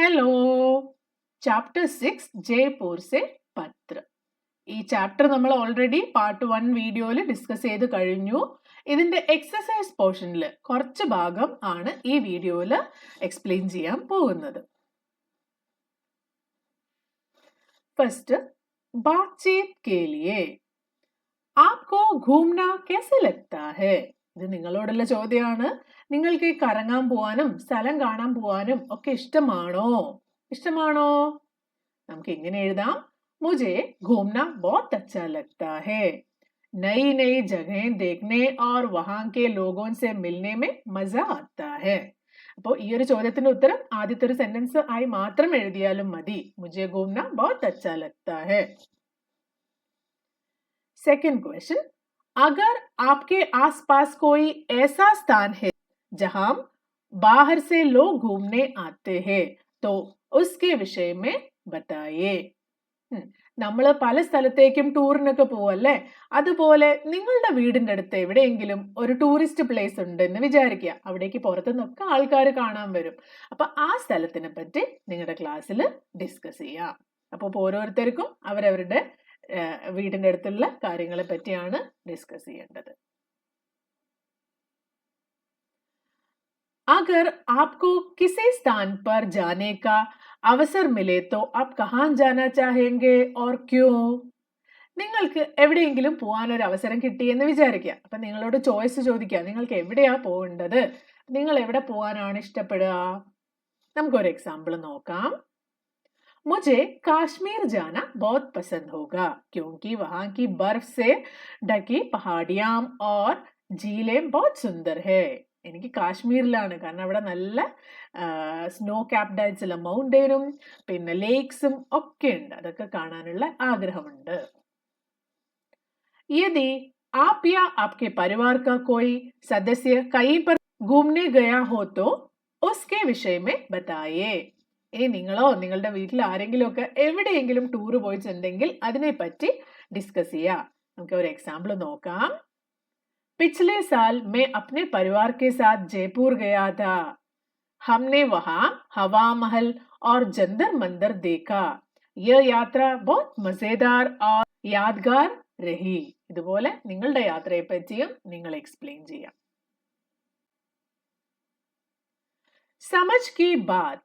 Hello. Chapter 6 Jaipur സെ പത്ര. ഈ ചാപ്റ്റർ നമ്മൾ ഓൾറെഡി പാർട്ട് 1 വീഡിയോയിൽ ഡിസ്കസ് ചെയ്ത് കഴിഞ്ഞു. ഇതിന്റെ എക്സസൈസ് പോർഷനിൽ കുറച്ച് ഭാഗം ആണ് ഈ വീഡിയോയിൽ എക്സ്പ്ലെയിൻ ചെയ്യാൻ പോകുന്നത്. ഫസ്റ്റ്, ബാത്ചീത് കെ ലിയേ ആപ്കോ ഘൂംന कैसे लगता है? ഇത് നിങ്ങളോടുള്ള ചോദ്യമാണ്. നിങ്ങൾക്ക് കറങ്ങാൻ പോവാനും സ്ഥലം കാണാൻ പോവാനും ഒക്കെ ഇഷ്ടമാണോ? നമുക്ക് ഇങ്ങനെ എഴുതാം. मुझे घूमना बहुत अच्छा लगता है. नई नई जगहें देखने और वहां के लोगों से मिलने में मजा आता है. അപ്പോൾ ഈ ഒരു ചോദ്യത്തിന്റെ ഉത്തരം ആദ്യത്തെ ഒരു സെന്റൻസ് ആയി മാത്രം എഴുതിയാലും മതി. मुझे घूमना बहुत अच्छा लगता है. सेकंड क्वेश्चन, अगर आपके आसपास कोई ऐसा स्थान है जहां बाहर से लोग घूमने आते हैं तो उसके विषय में बताइए. നമ്മൾ പല സ്ഥലത്തേക്കും ടൂറിനൊക്കെ പോവല്ലേ, അതുപോലെ നിങ്ങളുടെ വീടിന്റെ അടുത്ത് എവിടെയെങ്കിലും ഒരു ടൂറിസ്റ്റ് പ്ലേസ് ഉണ്ട് എന്ന് വിചാരിക്കുക. അവിടേക്ക് പുറത്തുനിന്നൊക്കെ ആൾക്കാർ കാണാൻ വരും. അപ്പൊ ആ സ്ഥലത്തിനെ പറ്റി നിങ്ങളുടെ ക്ലാസ്സിൽ ഡിസ്കസ് ചെയ്യാം. അപ്പോൾ ഓരോരുത്തർക്കും അവരവരുടെ വീടിന്റെ അടുത്തുള്ള കാര്യങ്ങളെ പറ്റിയാണ് ഡിസ്കസ് ചെയ്യേണ്ടത്. अगर आपको किसी स्थान पर जाने का अवसर मिले तो आप कहाँ जाना चाहेंगे और क्यों? നിങ്ങൾക്ക് എവിടെയെങ്കിലും പോകാൻ ഒരു അവസരം കിട്ടിയെന്ന് വിചാരിക്കുക. അപ്പൊ നിങ്ങളോട് ചോയ്സ് ചോദിക്കുക, നിങ്ങൾക്ക് എവിടെയാ പോകേണ്ടത്, നിങ്ങൾ എവിടെ പോകാനാണ് ഇഷ്ടപ്പെടുക? നമുക്കൊരു എക്സാമ്പിൾ നോക്കാം. मुझे काश्मीर जाना बहुत पसंद होगा क्योंकि वहां की बर्फ से ढकी पहाड़ियां और झीलें बहुत सुंदर है. എനിക്ക് കാശ്മീരിലാണ്, കാരണം അവിടെ നല്ല സ്നോ ക്യാപ്ഡ് ആയിട്ടുള്ള മൗണ്ടനും പിന്നെ ലേക്സും ഒക്കെ ഉണ്ട്. അതൊക്കെ കാണാനുള്ള ആഗ്രഹമുണ്ട്. यदि आप या आपके परिवार का कोई सदस्य कहीं पर घूमने गया हो तो उसके विषय में बताइए. ഇനി നിങ്ങളോ നിങ്ങളുടെ വീട്ടിൽ ആരെങ്കിലും ഒക്കെ എവിടെയെങ്കിലും ടൂർ പോയിട്ടുണ്ടെങ്കിൽ അതിനെ പറ്റി ഡിസ്കസ് ചെയ്യാം. നമുക്ക് ഒരു എക്സാമ്പിൾ നോക്കാം. पिछले साल मैं अपने परिवार के साथ जयपुर गया था. हमने वहां हवा महल और जंतर मंतर देखा. यह यात्रा बहुत मजेदार और यादगार रही. ഇതുപോലെ നിങ്ങളുടെ യാത്രയെ പറ്റിയും നിങ്ങൾ എക്സ്പ്ലെയിൻ ചെയ്യാം. समझ की बात.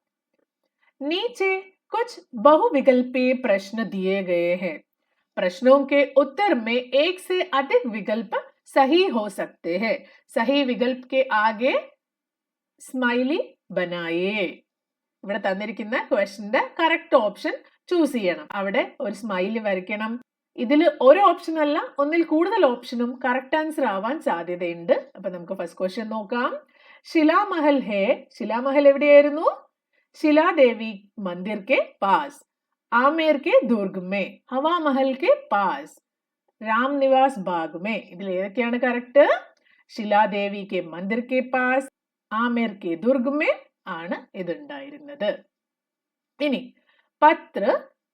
नीचे कुछ बहुविकल्पीय प्रश्न दिए गए हैं. प्रश्नों के उत्तर में एक से अधिक विकल्प सही हो सकते हैं. सही विकल्प के आगे स्माइली बनाइए. ഇവിടെ തന്നിരിക്കുന്ന ക്വസ്റ്റ്യന്റെ കറക്റ്റ് ഓപ്ഷൻ ചൂസ് ചെയ്യണം. അവിടെ ഒരു സ്മൈലി വരയ്ക്കണം. ഇതിൽ ഒരു ഓപ്ഷൻ അല്ല, ഒന്നിൽ കൂടുതൽ ഓപ്ഷനും കറക്റ്റ് ആൻസർ ആവാൻ സാധ്യതയുണ്ട്. അപ്പൊ നമുക്ക് ഫസ്റ്റ് ക്വസ്റ്റ്യൻ നോക്കാം. ശിലാമഹൽ ഹേ. ശിലാമഹൽ എവിടെയായിരുന്നു? शिलादेवी मंदिर के पास, आमेर के दुर्ग में, हवा महल के पास, राम निवास बाग में. ഇതിൽ ഏതൊക്കെയാണ് കറക്റ്റ്? ശിലാദേവി के मंदिर के पास, आमेर के दुर्ग में ആണ് ഇതുണ്ടായിരുന്നത്. ഇനി പത്ര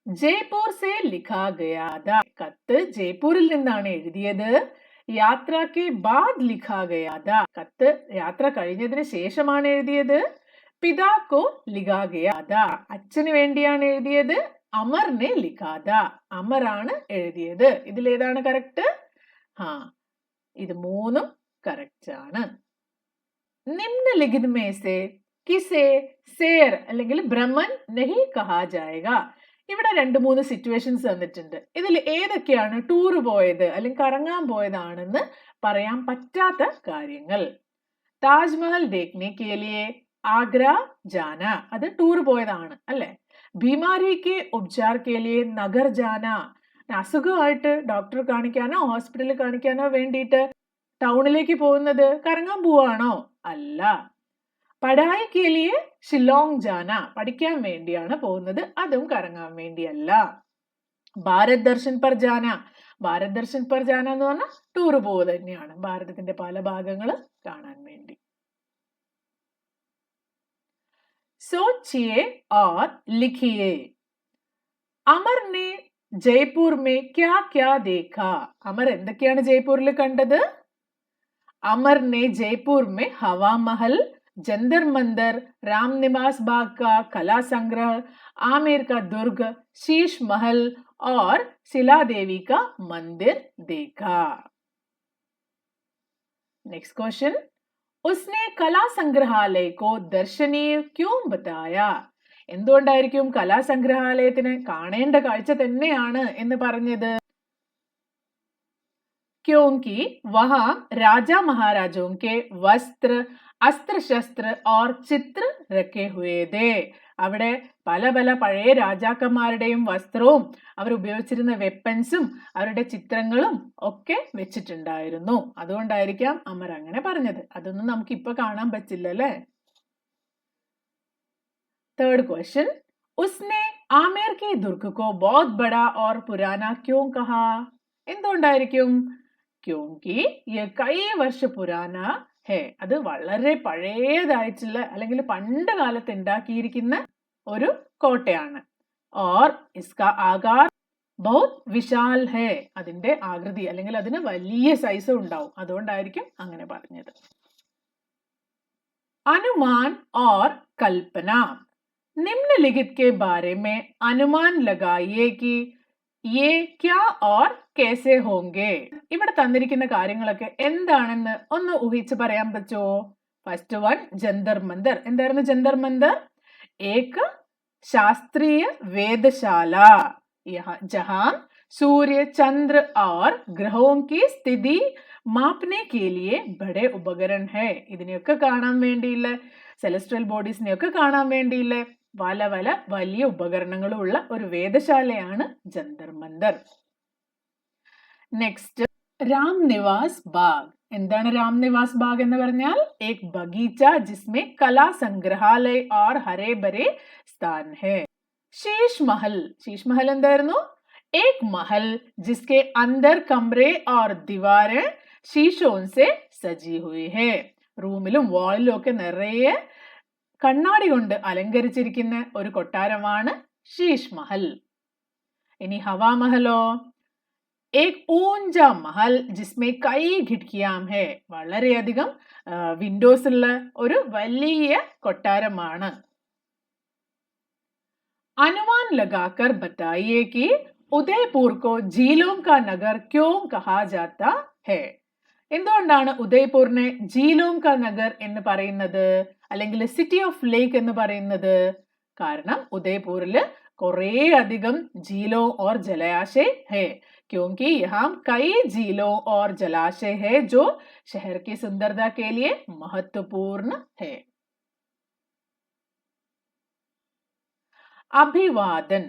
ജയ്പൂർ से लिखा गया था. കത്ത് ജയ്പൂരിൽ നിന്നാണ് എഴുതിയത്. യാത്ര के बाद लिखा गया था. കത്ത് യാത്ര കഴിഞ്ഞതിന് ശേഷമാണ് എഴുതിയത്. പിതാക്കോ ലിഖാഗയാദ. അച്ഛന് വേണ്ടിയാണ് എഴുതിയത്. അമറിനെ ലിഖാദ. അമറാണ് എഴുതിയത്. ഇതിലേതാണ് കറക്റ്റ്? ഇത് മൂന്നും കറക്റ്റ് ആണ്. നിമ്നലിഖിത് മേ സേ കിസേ സേർ അല്ലെങ്കിൽ ഭ്രമൺ നഹി കഹാ ജായേഗ. ഇവിടെ 2-3 സിറ്റുവേഷൻസ് തന്നിട്ടുണ്ട്. ഇതിൽ ഏതൊക്കെയാണ് ടൂർ പോയത് അല്ലെങ്കിൽ കറങ്ങാൻ പോയതാണെന്ന് പറയാൻ പറ്റാത്ത കാര്യങ്ങൾ? താജ്മഹൽ ദേഖ്നെ കെ ലിയേ ആഗ്ര ജാന, അത് ടൂർ പോയതാണ് അല്ലെ. ബീമാരിക്ക് ഉപചാർ കെ ലിയേ നഗർ ജാന, അസുഖമായിട്ട് ഡോക്ടറെ കാണിക്കാനോ ഹോസ്പിറ്റലിൽ കാണിക്കാനോ വേണ്ടിയിട്ട് ടൗണിലേക്ക് പോകുന്നത് കറങ്ങാൻ പോവാണോ? അല്ല. പഠായി കെ ലിയേ ഷിലോങ് ജാന, പഠിക്കാൻ വേണ്ടിയാണ് പോകുന്നത്, അതും കറങ്ങാൻ വേണ്ടിയല്ല. ഭാരത് ദർശൻ പർ ജാന, ഭാരത് ദർശൻ പർ ജാന എന്ന് പറഞ്ഞാൽ ടൂർ പോവുക തന്നെയാണ്, ഭാരതത്തിന്റെ പല ഭാഗങ്ങൾ കാണാൻ വേണ്ടി. सोचिए और लिखिए. अमर ने जयपुर में क्या क्या देखा? अमर എന്തൊക്കെയാണ് ജയ്പൂരിൽ കണ്ടത്? अमर ने जयपुर में हवा महल जंतर मंतर, रामनिवास बाग का कला संग्रह, आमेर का दुर्ग, शीश महल और शिला देवी का मंदिर देखा। नेक्स्ट क्वेश्चन, उसने कला संग्रहालय को दर्शनीय क्यों बताया? എന്തുകൊണ്ടായിരിക്കും കലാ സംഗ്രഹാലയത്തിന് കാണേണ്ട കാഴ്ച തന്നെയാണ് എന്ന് പറഞ്ഞത്? क्योंकि वहां राजा महाराजों के वस्त्र, अस्त्र शस्त्र और चित्र रखे हुए थे. അവിടെ പല പല പഴയ രാജാക്കന്മാരുടെയും വസ്ത്രവും അവർ ഉപയോഗിച്ചിരുന്ന വെപ്പൻസും അവരുടെ ചിത്രങ്ങളും ഒക്കെ വെച്ചിട്ടുണ്ടായിരുന്നു. അതുകൊണ്ടായിരിക്കാം അമർ അങ്ങനെ പറഞ്ഞത്. അതൊന്നും നമുക്ക് ഇപ്പൊ കാണാൻ പറ്റില്ല അല്ലേ? थर्ड क्वेश्चन, उसने आमेर के दुर्ग को बहुत बड़ा और पुराना क्यों कहा? എന്തുകൊണ്ടായിരിക്കും? क्योंकि ये कई वर्ष पुराना है. അത് വളരെ പഴയതായിട്ടുള്ള അല്ലെങ്കിൽ പണ്ട് കാലത്ത് ഉണ്ടാക്കിയിരിക്കുന്ന ഒരു കോട്ടയാണ്. और इसका आकार बहुत विशाल है. അതിന്റെ ആകൃതി അല്ലെങ്കിൽ അതിന് വലിയ സൈസ് ഉണ്ടാവും. അതുകൊണ്ടായിരിക്കും അങ്ങനെ പറഞ്ഞത്. अनुमान और कल्पना. निम्नलिखित के बारे में अनुमान लगाइए कि ये क्या और कैसे होंगे. ഇവിടെ തന്നിരിക്കുന്ന കാര്യങ്ങളൊക്കെ എന്താണെന്ന് ഒന്ന് ഊഹിച്ച് പറയാൻ പറ്റുമോ? First one, Jantar Mantar. എന്തായിരുന്നു ജന്തർ മന്ദർ? एक शास्त्रीय वेदशाला जहां सूर्य, चंद्र और ग्रहों की स्थिति मापने के लिए बड़े उपकरण है. ഇതിനെയൊക്കെ കാണാൻ വേണ്ടിയുള്ള സെലസ്ട്രിയൽ ബോഡീസിനെയൊക്കെ കാണാൻ വേണ്ടിയുള്ള പല പല വലിയ ഉപകരണങ്ങളുള്ള ഒരു വേദശാലയാണ് ജന്തർ മന്ദർ. നെക്സ്റ്റ്, രാംനിവാസ് ബാഗ്. എന്താണ് രാംനിവാസ് ബാഗ് എന്ന് പറഞ്ഞാൽ? एक बगीचा जिसमें कला संग्रहालय और हरे भरे स्थान है. शीश महल. शीश महल എന്തായിരുന്നു? एक महल जिसके अंदर कमरे और दीवारें शीशों से सजी हुई है. റൂമിലും വാളിലും ഒക്കെ നിറയെ കണ്ണാടി കൊണ്ട് അലങ്കരിച്ചിരിക്കുന്ന ഒരു കൊട്ടാരമാണ് शीश महल. ഇനി ഹവാ മഹലോ? एक ऊंचा महल जिसमें कई खिड़कियां है. വളരെയധികം വിൻഡോസ് ഉള്ള ഒരു വലിയ കൊട്ടാരമാണ്. अनुमान लगाकर बताइए कि उदयपुर को झीलों का नगर क्यों कहा जाता है. എന്തുകൊണ്ടാണ് ഉദയ്പൂരിനെ ജീലോം കാ നഗർ എന്ന് പറയുന്നത് അല്ലെങ്കിൽ സിറ്റി ഓഫ് ലേക്ക് എന്ന് പറയുന്നത്? കാരണം ഉദയ്പൂരിൽ കുറേ അധികം झीलों और जलाशय है. क्योंकि यहाँ कई झीलों और जलाशय है जो शहर की सुंदरता के लिए महत्वपूर्ण है. अभिवादन.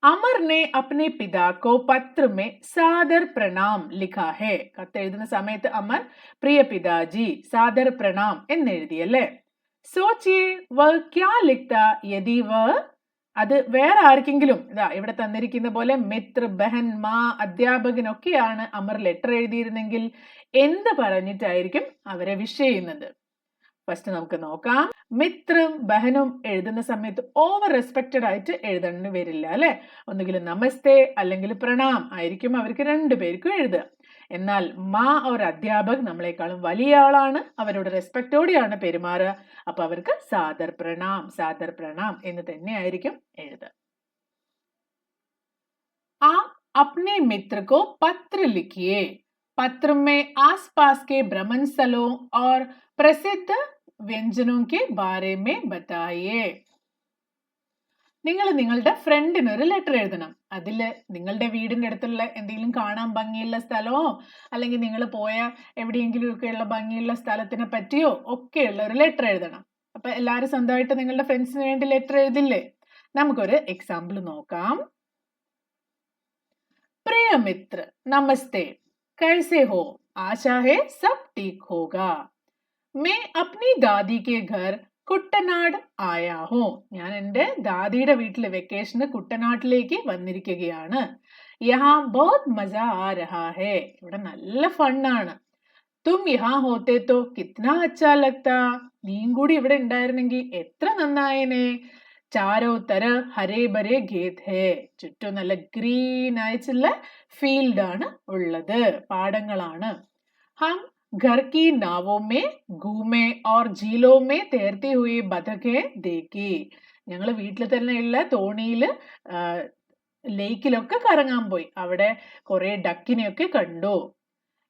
अमर ने अपने पिता को पत्र में सादर प्रणाम लिखा है. കത്തെഴുതുന്ന സമയത്ത് അമർ പ്രിയ പിതാജി സാദർ പ്രണാം എന്ന് എഴുതിയല്ലേ? सोचिए वह क्या लिखता यदि वह, അത് വേറെ ആർക്കെങ്കിലും ഇതാ ഇവിടെ തന്നിരിക്കുന്ന പോലെ മിത്ര, ബഹൻ, മാ, അധ്യാപകനൊക്കെയാണ് അമർ ലെറ്റർ എഴുതിയിരുന്നെങ്കിൽ എന്ത് പറഞ്ഞിട്ടായിരിക്കും അവരെ വിഷ് ചെയ്യുന്നത്? ഫസ്റ്റ് നമുക്ക് നോക്കാം. മിത്രം ബഹനും എഴുതുന്ന സമയത്ത് ഓവർ റെസ്പെക്റ്റഡ് ആയിട്ട് എഴുതേണ്ടി വരില്ല അല്ലെ? ഒന്നുകിൽ നമസ്തേ അല്ലെങ്കിൽ പ്രണാം ആയിരിക്കും അവർക്ക് രണ്ടുപേർക്കും എഴുതുക. എന്നാൽ മാ ഒരു അധ്യാപക് നമ്മളെക്കാളും വലിയ ആളാണ്, അവരോട് റെസ്പെക്റ്റോടെയാണ് പെരുമാറുക. അപ്പൊ അവർക്ക് സാദർ പ്രണാം എന്ന് തന്നെ ആയിരിക്കും എഴുതുക. आप अपने मित्र को पत्र लिखिए. पत्र में आसपास के भ्रमण स्थलों और प्रसिद्ध व्यंजनों के बारे में बताइए. നിങ്ങൾ നിങ്ങളുടെ ഫ്രണ്ടിന് ഒരു ലെറ്റർ എഴുതണം. അതിൽ നിങ്ങളുടെ വീടിന്റെ അടുത്തുള്ള എന്തെങ്കിലും കാണാൻ ഭംഗിയുള്ള സ്ഥലമോ അല്ലെങ്കിൽ നിങ്ങൾ പോയ എവിടെയെങ്കിലും ഒക്കെയുള്ള ഭംഗിയുള്ള സ്ഥലത്തിനെ പറ്റിയോ ഒക്കെയുള്ള ഒരു ലെറ്റർ എഴുതണം. അപ്പൊ എല്ലാവരും സ്വന്തമായിട്ട് നിങ്ങളുടെ ഫ്രണ്ട്സിന് വേണ്ടി ലെറ്റർ എഴുതില്ലേ? നമുക്കൊരു എക്സാമ്പിൾ നോക്കാം. प्रिय मित्र, नमस्ते, कैसे हो? आशा है सब ठीक होगा. मैं अपनी दादी के घर കുട്ടനാട് ആയാ ഹോ. ഞാൻ എൻ്റെ ദാദിയുടെ വീട്ടിൽ വെക്കേഷന് കുട്ടനാട്ടിലേക്ക് വന്നിരിക്കുകയാണ്. യഹാ ബഹുത് മസാ ആ രഹാ ഹേ. ഇവിടെ നല്ല ഫണ്ണാണ്. തും യഹാ ഹോത്തെ തോ കിത്നാ അച്ഛാ ലഗ്താ. നീയും കൂടി ഇവിടെ ഉണ്ടായിരുന്നെങ്കിൽ എത്ര നന്നായേനെ. ചാരോ തര ഹരേ ബരേ ഖേത് ഹേ. ചുറ്റും നല്ല ഗ്രീൻ ആയിട്ടുള്ള ഫീൽഡ് ആണ് ഉള്ളത്, പാടങ്ങളാണ്. ഹം घर की नावों में घूमे और झीलों में तैरती हुई बतखें देखी. ഞങ്ങൾ വീട്ടിൽ തന്നെയുള്ള തോണിയില് ലേക്കിലൊക്കെ കറങ്ങാൻ പോയി. അവിടെ കുറെ ഡക്കിനെയൊക്കെ കണ്ടു.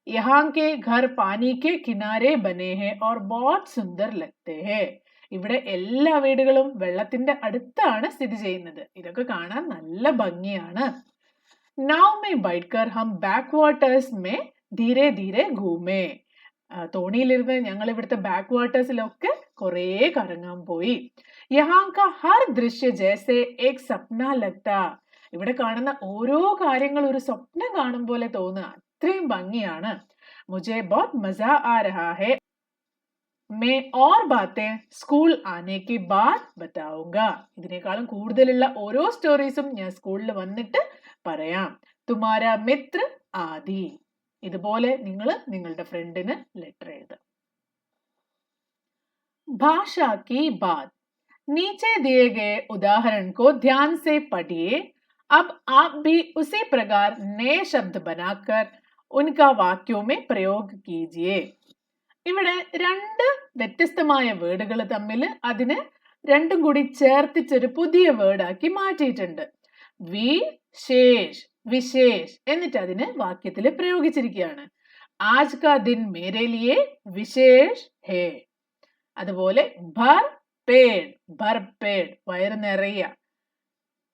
यहाँ के घर पानी के किनारे बने हैं और बहुत सुंदर लगते हैं. ഇവിടെ എല്ലാ വീടുകളും വെള്ളത്തിന്റെ അടുത്താണ് സ്ഥിതി ചെയ്യുന്നത്. ഇതൊക്കെ കാണാൻ നല്ല ഭംഗിയാണ്. नाव में बैठकर हम बैकवाटर्स में धीरे धीरे घूमे. തോണിയിലിരുന്ന് ഞങ്ങൾ ഇവിടുത്തെ ബാക്ക് വാട്ടേഴ്സിലൊക്കെ കുറെ കറങ്ങാൻ പോയി. यहाँ का हर दृश्य जैसे एक सपना लगता. ഇവിടെ കാണുന്ന ഓരോ കാര്യങ്ങൾ ഒരു സ്വപ്നം കാണും പോലെ തോന്നുക. അത്രയും ഭംഗിയാണ്. मुझे बहुत मजा आ रहा है. मैं और बातें स्कूल आने के बाद बताऊंगा. ഇതിനേക്കാളും കൂടുതലുള്ള ഓരോ സ്റ്റോറീസും ഞാൻ സ്കൂളിൽ വന്നിട്ട് പറയാം. തുമാരാ മിത്ര ആദി. ഇതുപോലെ നിങ്ങൾ നിങ്ങളുടെ ഫ്രണ്ടിന് ലെറ്റർ എഴുതുക. भाषा की बात. नीचे दिए गए उदाहरण को ध्यान से पढ़िए. अब आप भी उसी प्रकार नए शब्द बनाकर उनका वाक्यों में प्रयोग कीजिए. ഇവിടെ രണ്ട് വ്യത്യസ്തമായ വേർഡുകൾ തമ്മിൽ അതിനെ രണ്ടും കൂടി ചേർത്തിച്ചൊരു പുതിയ വേർഡാക്കി മാറ്റിയിട്ടുണ്ട്. വിശേഷ്, വിശേഷ് എന്നിട്ട് അതിന് വാക്യത്തിൽ പ്രയോഗിച്ചിരിക്കുകയാണ്. ആജ് കാ ദിൻ മേരെ ലിയേ വിശേഷ് ഹേ. അതുപോലെ ഭർ പേഡ്, ഭർ പേഡ് വയറ് നിറയ.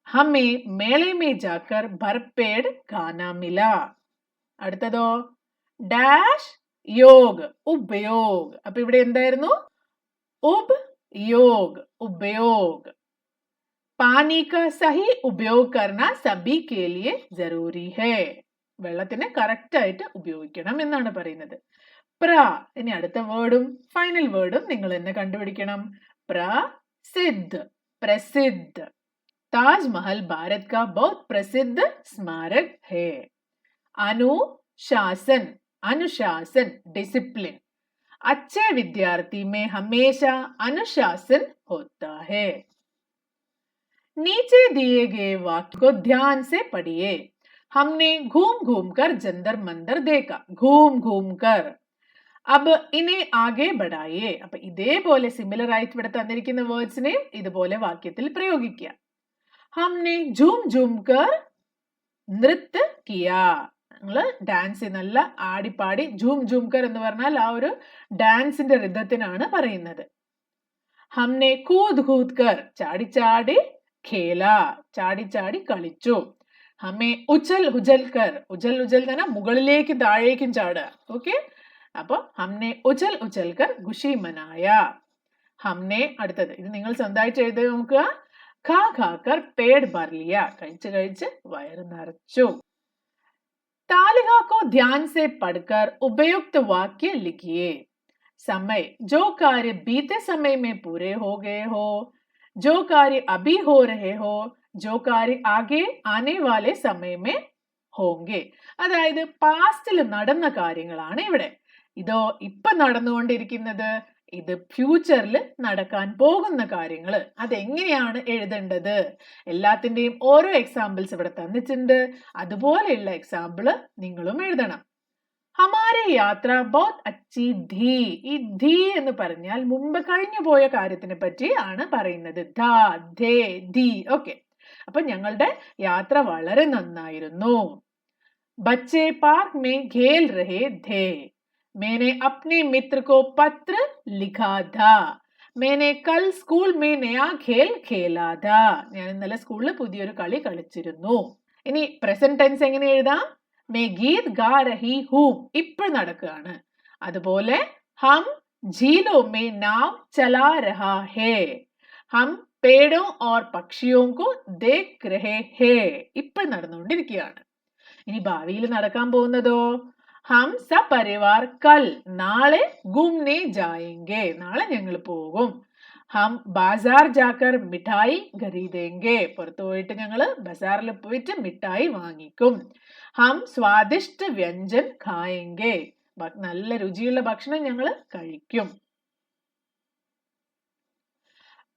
ഹമേ മേളെ മേ ജാക്കർ ഭർ പേഡ് ഖാനാ മിലാ. അടുത്തതോ ഡാഷ് योग, उपयोग. അപ്പൊ ഇവിടെ എന്തായിരുന്നു? उपयोग, उपयोग. पानी का सही उपयोग करना सभी के लिए जरूरी है. വെള്ളത്തിനെ കറക്റ്റ് ആയിട്ട് ഉപയോഗിക്കണം എന്നാണ് പറയുന്നത്. പ്ര. ഇനി അടുത്ത വേർഡും ഫൈനൽ വേർഡും നിങ്ങൾ തന്നെ കണ്ടുപിടിക്കണം. പ്രസിദ്ധ, प्रसिद्ध. ताजमहल भारत का बहुत प्रसिद्ध स्मारक है. अनुशासन, अनुशासन, डिसिप्लिन. अच्छे विद्यार्थी में हमेशा अनुशासन होता है. नीचे दिए गए वाक्य को ध्यान से पढ़िए. हमने घूम घूम कर जंतर मंतर देखा. घूम घूम कर. अब इन्हें आगे बढ़ाइए. അപ്പൊ ഇതേപോലെ സിമിലർ ആയിട്ട് ഇവിടെ തന്നിരിക്കുന്ന വേർഡ്സിനെ ഇതുപോലെ വാക്യത്തിൽ പ്രയോഗിക്കുക. हमने झूम झूम कर नृत्य किया. നിങ്ങള് ഡാൻസ് നല്ല ആടിപ്പാടി ഝൂം ഝൂം കർ എന്ന് പറഞ്ഞാൽ ആ ഒരു ഡാൻസിന്റെ റിതത്തിനാണ് പറയുന്നത്. ഹംനെ കൂദ് കൂദ് കർ ചാടി ചാടി ഖേല, ചാടി ചാടി കളിച്ചു. ഹമേ ഉച്ചൽ ഉജൽ കർ, ഉജൽ ഉജൽ തന്നെ മുകളിലേക്കും താഴേക്കും ചാടുക. ഓക്കെ, അപ്പൊ ഹംനെ ഉച്ചൽ ഉച്ചൽ കർ ഖുഷി മനായ. ഹംനെ അടുത്തത് ഇത് നിങ്ങൾ സ്വന്തമായിട്ട് എഴുതി നോക്കുക. ഖാ ഖാ കർ പേട് ഭർ ലിയ, കഴിച്ച് കഴിച്ച് വയറ് നിറച്ചു. तालिका को ध्यान से पढ़कर उपयुक्त वाक्य लिखिए. समय, जो कार्य बीते समय में पूरे हो गए हो, जो कार्य अभी हो रहे हो, जो कार्य आगे आने वाले समय में होंगे. അതായത് പാസ്റ്റിൽ നടന്ന കാര്യങ്ങളാണ് ഇവിടെ. ഇതോ ഇപ്പൊ നടന്നുകൊണ്ടിരിക്കുന്നത്, ഇത് ഫ്യൂച്ചറിൽ നടക്കാൻ പോകുന്ന കാര്യങ്ങൾ. അതെങ്ങനെയാണ് എഴുതേണ്ടത്? എല്ലാത്തിന്റെയും ഓരോ എക്സാമ്പിൾസ് ഇവിടെ തന്നിട്ടുണ്ട്. അതുപോലെയുള്ള എക്സാമ്പിള് നിങ്ങളും എഴുതണം. ഹമാരെ യാത്ര ബഹുത് അച്ചി ധീ. ഈ ധീ എന്ന് പറഞ്ഞാൽ മുമ്പ് കഴിഞ്ഞു പോയ കാര്യത്തിനെ പറ്റി ആണ് പറയുന്നത്. ധാ, ധേ, ധീ. ഓക്കെ, അപ്പൊ ഞങ്ങളുടെ യാത്ര വളരെ നന്നായിരുന്നു. ബच्चे पार्क में खेल रहे थे. मैंने अपने मित्र को पत्र लिखा था. मैंने कल स्कूल में नया खेल खेला था. ഞാൻ ഇന്നലെ സ്കൂളിൽ പുതിയൊരു കളി കളിച്ചിരുന്നു. ഇനി പ്രസന്റ് ടെൻസ് എങ്ങനെ എഴുതാം? मैं गीत गा रही हूँ, ഇപ്പോൾ നടക്കുകയാണ്. അതുപോലെ हम झीलों में नाव चला रहा है. हम पेड़ों और पक्षियों को देख रहे हैं, ഇപ്പോൾ നടന്നുകൊണ്ടിരിക്കുകയാണ്. ഇനി ഭാവിയിൽ നടക്കാൻ പോകുന്നതോ? ഹം സപരിവാർ കൽ, നാളെ ഗുംനെ ജായെങ്കെ, നാളെ ഞങ്ങൾ പോകും. ഹം ബാസാർ ജാക്കർ മിഠായി ഖരീദേങ്കെ, പുറത്തു പോയിട്ട് ഞങ്ങൾ ബസാറിൽ പോയിട്ട് മിഠായി വാങ്ങിക്കും. ഹം സ്വാദിഷ്ട വ്യഞ്ജൻ ഖായെങ്കെ, നല്ല രുചിയുള്ള ഭക്ഷണം ഞങ്ങൾ കഴിക്കും.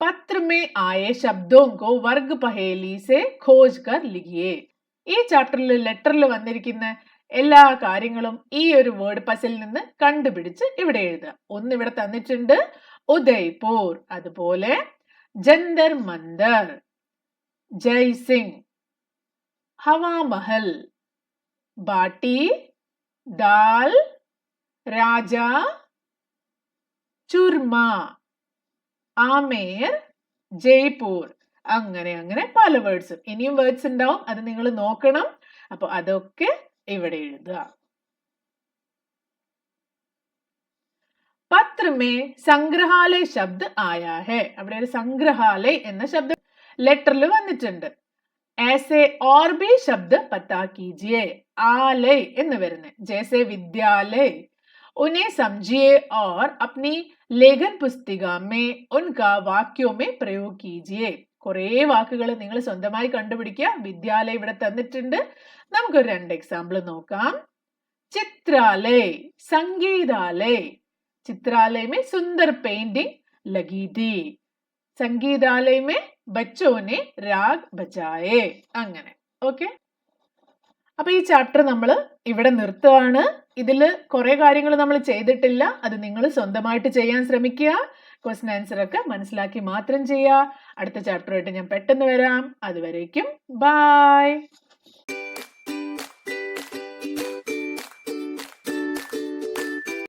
പത്ര में आए शब्दों को वर्ग पहेली से खोज कर लिखिए. ഈ ചാപ്റ്ററിൽ ലെറ്ററിൽ വന്നിരിക്കുന്ന എല്ലാ കാര്യങ്ങളും ഈ ഒരു വേർഡ് പസിൽ നിന്ന് കണ്ടുപിടിച്ച് ഇവിടെ എഴുതുക. ഒന്ന് ഇവിടെ തന്നിട്ടുണ്ട്, ഉദയ്പൂർ. അതുപോലെ ജന്തർ മന്ദർ, ജയ്സിംഗ്, ഹവാമഹൽ, ബാട്ടി, ദാൽ, രാജ, ചുർമ, ആമേർ, ജയ്പൂർ. അങ്ങനെ അങ്ങനെ പല വേർഡ്സും. ഇനിയും വേർഡ്സ് ഉണ്ടാവും, അത് നിങ്ങൾ നോക്കണം. അപ്പൊ അതൊക്കെ ഇവിടെ എഴുതുക. പത്ര മേ സംഗ്രഹാലയ ശബ്ദ് ആയാ ഹെ. അവിടെ ഒരു സംഗ്രഹാലയ എന്ന ശബ്ദം ലെറ്ററിൽ വന്നിട്ടുണ്ട്. ऐसे और भी शब्द पता कीजिए. आलय എന്ന് വരുന്നത്, जैसे विद्यालय. उन्हें समझिए और अपनी लेखन पुस्तिका में उनका वाक्यों में प्रयोग कीजिए. കുറേ വാക്കുകൾ നിങ്ങൾ സ്വന്തമായി കണ്ടുപിടിക്കുക. വിദ്യാലയ ഇവിടെ തന്നിട്ടുണ്ട്. നമുക്കൊരു 2 എക്സാമ്പിൾ നോക്കാം. ചിത്രാലയ, സംഗീതാലയ. चित्रालय में सुंदर पेंटिंग लगी थी. സംഗീതാലയ में बच्चों ने राग बजाए. അങ്ങനെ. ഓക്കെ, അപ്പൊ ഈ ചാപ്റ്റർ നമ്മൾ ഇവിടെ നിർത്തുകയാണ്. ഇതില് കുറെ കാര്യങ്ങൾ നമ്മൾ ചെയ്തിട്ടില്ല. അത് നിങ്ങൾ സ്വന്തമായിട്ട് ചെയ്യാൻ ശ്രമിക്കുക. ക്വസ്റ്റ്യൻ ആൻസർ ഒക്കെ മനസ്സിലാക്കി മാത്രം ചെയ്യുക. അടുത്ത ചാപ്റ്ററായിട്ട് ഞാൻ പെട്ടെന്ന് വരാം. അതുവരേക്കും ബൈ.